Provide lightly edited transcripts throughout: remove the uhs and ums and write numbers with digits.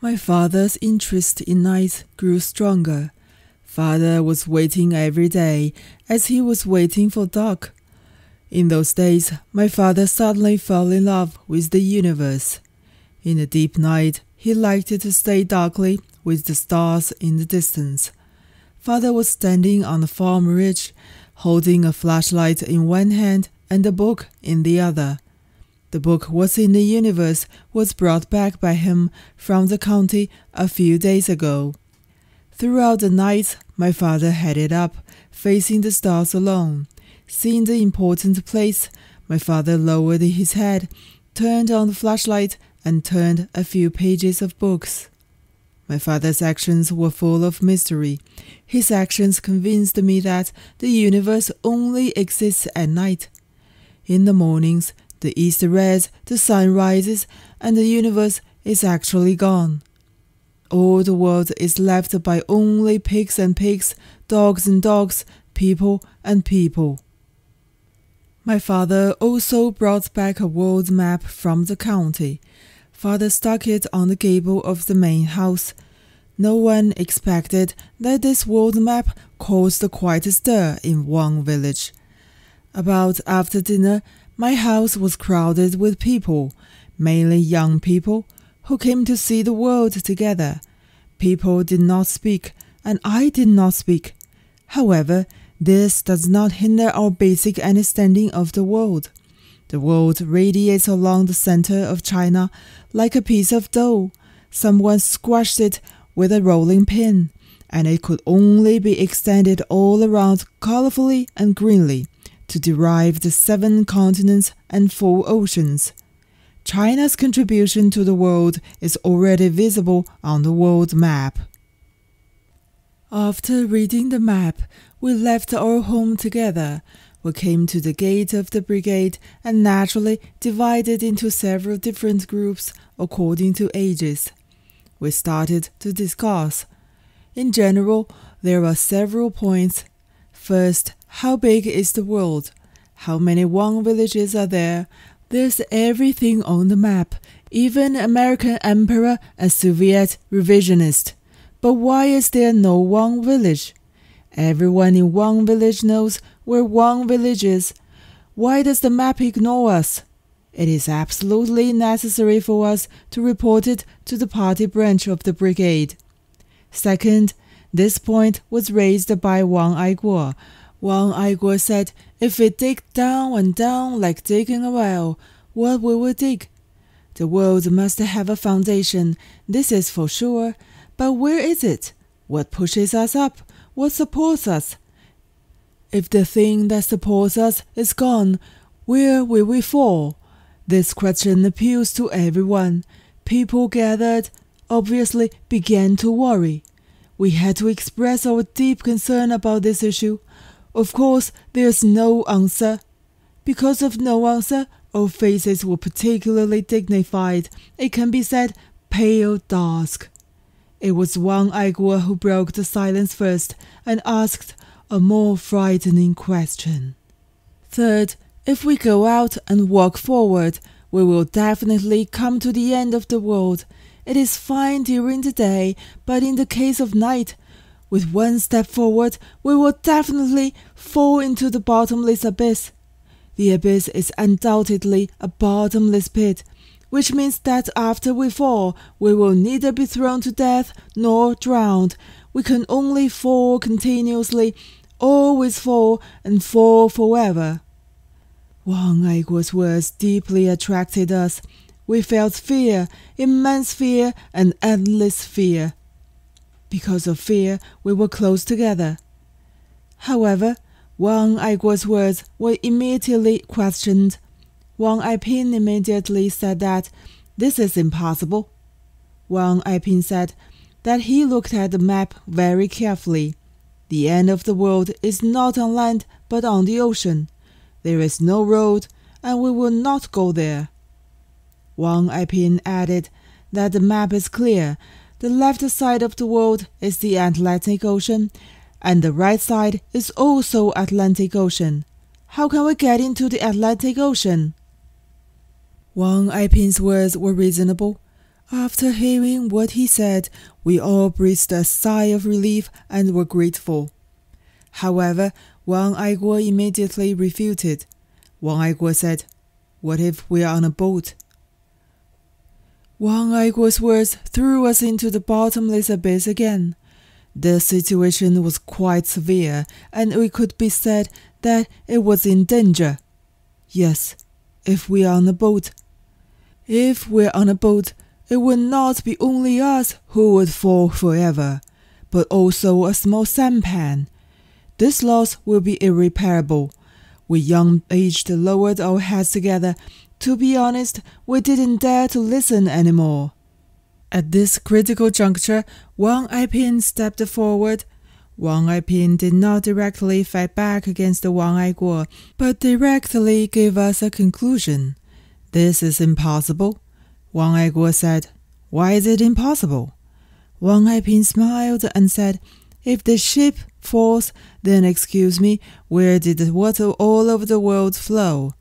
My father's interest in night grew stronger. Father was waiting every day, as he was waiting for dark. In those days, my father suddenly fell in love with the universe. In the deep night, he liked to stay darkly with the stars in the distance. Father was standing on the farm ridge, holding a flashlight in one hand and a book in the other. The book What's in the Universe was brought back by him from the county a few days ago. Throughout the night, my father had it up, facing the stars alone. Seeing the important place, my father lowered his head, turned on the flashlight, and turned a few pages of books. My father's actions were full of mystery. His actions convinced me that the universe only exists at night. In the mornings, the east reds, the sun rises, and the universe is actually gone. All the world is left by only pigs and pigs, dogs and dogs, people and people. My father also brought back a world map from the county. Father stuck it on the gable of the main house. No one expected that this world map caused quite a stir in Wang village. About after dinner, my house was crowded with people, mainly young people, who came to see the world together. People did not speak, and I did not speak. However, this does not hinder our basic understanding of the world. The world radiates along the center of China like a piece of dough. Someone squashed it with a rolling pin, and it could only be extended all around colorfully and greenly to derive the 7 continents and 4 oceans. China's contribution to the world is already visible on the world map. After reading the map, we left our home together. We came to the gate of the brigade and naturally divided into several different groups according to ages. We started to discuss. In general, there are several points. First, how big is the world? How many Wang villages are there? There's everything on the map, even American Emperor and Soviet revisionist. But why is there no Wang village? Everyone in Wang village knows where Wang village is. Why does the map ignore us? It is absolutely necessary for us to report it to the party branch of the brigade. Second, this point was raised by Wang Aiguo. Wang Aiguo said, if we dig down and down like digging a well, what will we dig? The world must have a foundation, this is for sure. But where is it? What pushes us up? What supports us? If the thing that supports us is gone, where will we fall? This question appeals to everyone. People gathered, obviously began to worry. We had to express our deep concern about this issue. Of course, there's no answer. Because of no answer, our faces were particularly dignified. It can be said, pale dusk. It was Wang Aiguo who broke the silence first and asked a more frightening question. Third, if we go out and walk forward, we will definitely come to the end of the world. It is fine during the day, but in the case of night, with one step forward, we will definitely fall into the bottomless abyss. The abyss is undoubtedly a bottomless pit, which means that after we fall, we will neither be thrown to death nor drowned. We can only fall continuously, always fall and fall forever. Wang Aiguo's words deeply attracted us. We felt fear, immense fear and endless fear. Because of fear, we were close together. However, Wang Aiguo's words were immediately questioned. Wang Aiping immediately said that this is impossible. Wang Aiping said that he looked at the map very carefully. The end of the world is not on land but on the ocean. There is no road, and we will not go there. Wang Aiping added that the map is clear. The left side of the world is the Atlantic Ocean, and the right side is also Atlantic Ocean. How can we get into the Atlantic Ocean? Wang Aiping's words were reasonable. After hearing what he said, we all breathed a sigh of relief and were grateful. However, Wang Aiguo immediately refuted. Wang Aiguo said, "What if we are on a boat?" Wang Aiguo's words threw us into the bottomless abyss again. The situation was quite severe, and it could be said that it was in danger. Yes, if we are on a boat. If we're on a boat, it would not be only us who would fall forever, but also a small sampan. This loss will be irreparable. We young-aged lowered our heads together. To be honest, we didn't dare to listen anymore. At this critical juncture, Wang Aiping stepped forward. Wang Aiping did not directly fight back against Wang Aiguo, but directly gave us a conclusion. "This is impossible," Wang Aiguo said. "Why is it impossible?" Wang Aiping smiled and said, "If the ship falls, then excuse me, where did the water all over the world flow?"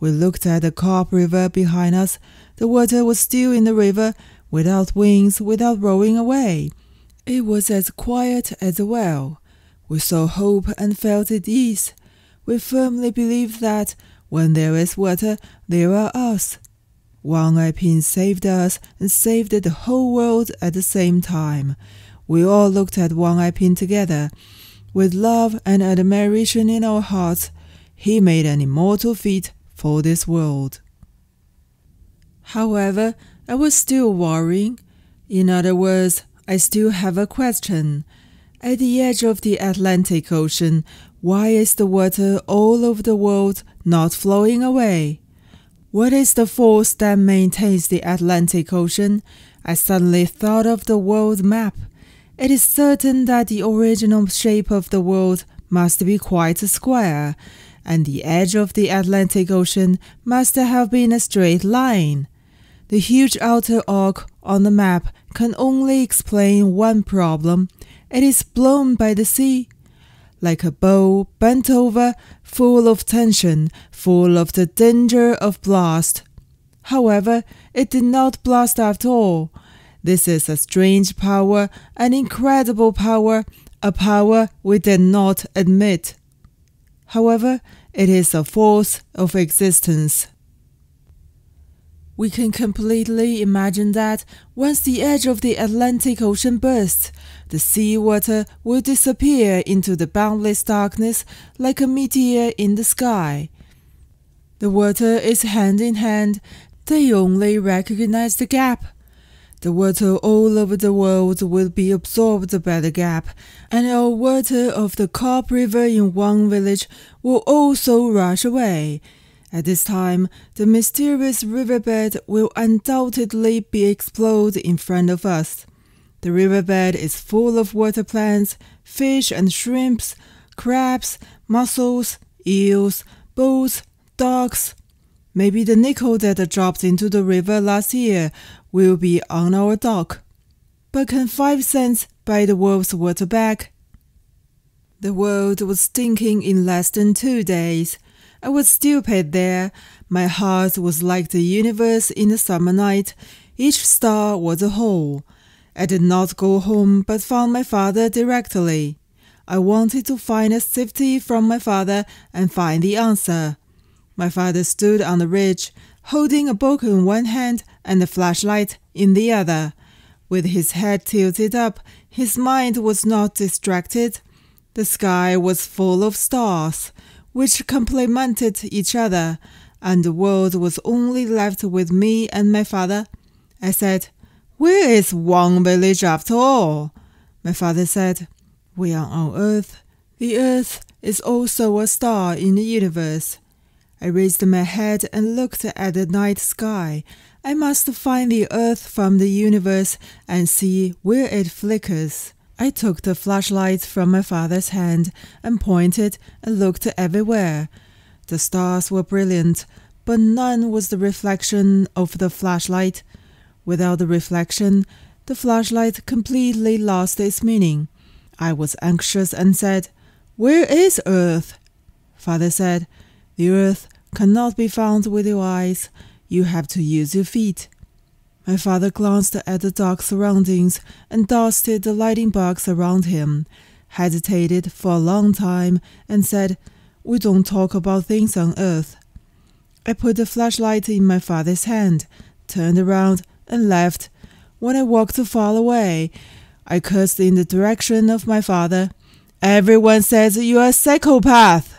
We looked at the Carp River behind us. The water was still in the river, without wings, without rolling away. It was as quiet as a well. We saw hope and felt at ease. We firmly believed that when there is water, there are us. Wang Aiping saved us and saved the whole world at the same time. We all looked at Wang Aiping together. With love and admiration in our hearts, he made an immortal feat for this world. However, I was still worrying. In other words, I still have a question. At the edge of the Atlantic Ocean, why is the water all over the world not flowing away? What is the force that maintains the Atlantic Ocean? I suddenly thought of the world map. It is certain that the original shape of the world must be quite a square, and the edge of the Atlantic Ocean must have been a straight line. The huge outer arc on the map can only explain one problem. It is blown by the sea. Like a bow bent over, full of tension, full of the danger of blast. However, it did not blast after all. This is a strange power, an incredible power, a power we did not admit. However, it is a force of existence. We can completely imagine that once the edge of the Atlantic Ocean bursts, the sea water will disappear into the boundless darkness like a meteor in the sky. The water is hand in hand. They only recognize the gap. The water all over the world will be absorbed by the gap, and our water of the Carp River in Wang village will also rush away. At this time, the mysterious riverbed will undoubtedly be exploded in front of us. The riverbed is full of water plants, fish and shrimps, crabs, mussels, eels, boats, ducks. Maybe the nickel that dropped into the river last year will be on our dock. But can 5 cents buy the world's water back? The world was stinking in less than 2 days. I was stupid there. My heart was like the universe in the summer night. Each star was a hole. I did not go home but found my father directly. I wanted to find a safety from my father and find the answer. My father stood on the ridge, holding a book in one hand and a flashlight in the other. With his head tilted up, his mind was not distracted. The sky was full of stars, which complemented each other, and the world was only left with me and my father. I said, "Where is Wang village after all?" My father said, "We are on Earth. The Earth is also a star in the universe." I raised my head and looked at the night sky. I must find the Earth from the universe and see where it flickers. I took the flashlight from my father's hand and pointed and looked everywhere. The stars were brilliant, but none was the reflection of the flashlight. Without the reflection, the flashlight completely lost its meaning. I was anxious and said, "Where is Earth?" Father said, "The Earth cannot be found with your eyes. You have to use your feet." My father glanced at the dark surroundings and dusted the lighting box around him, hesitated for a long time, and said, "We don't talk about things on Earth." I put the flashlight in my father's hand, turned around, and left. When I walked far away, I cursed in the direction of my father. "Everyone says you're a psychopath."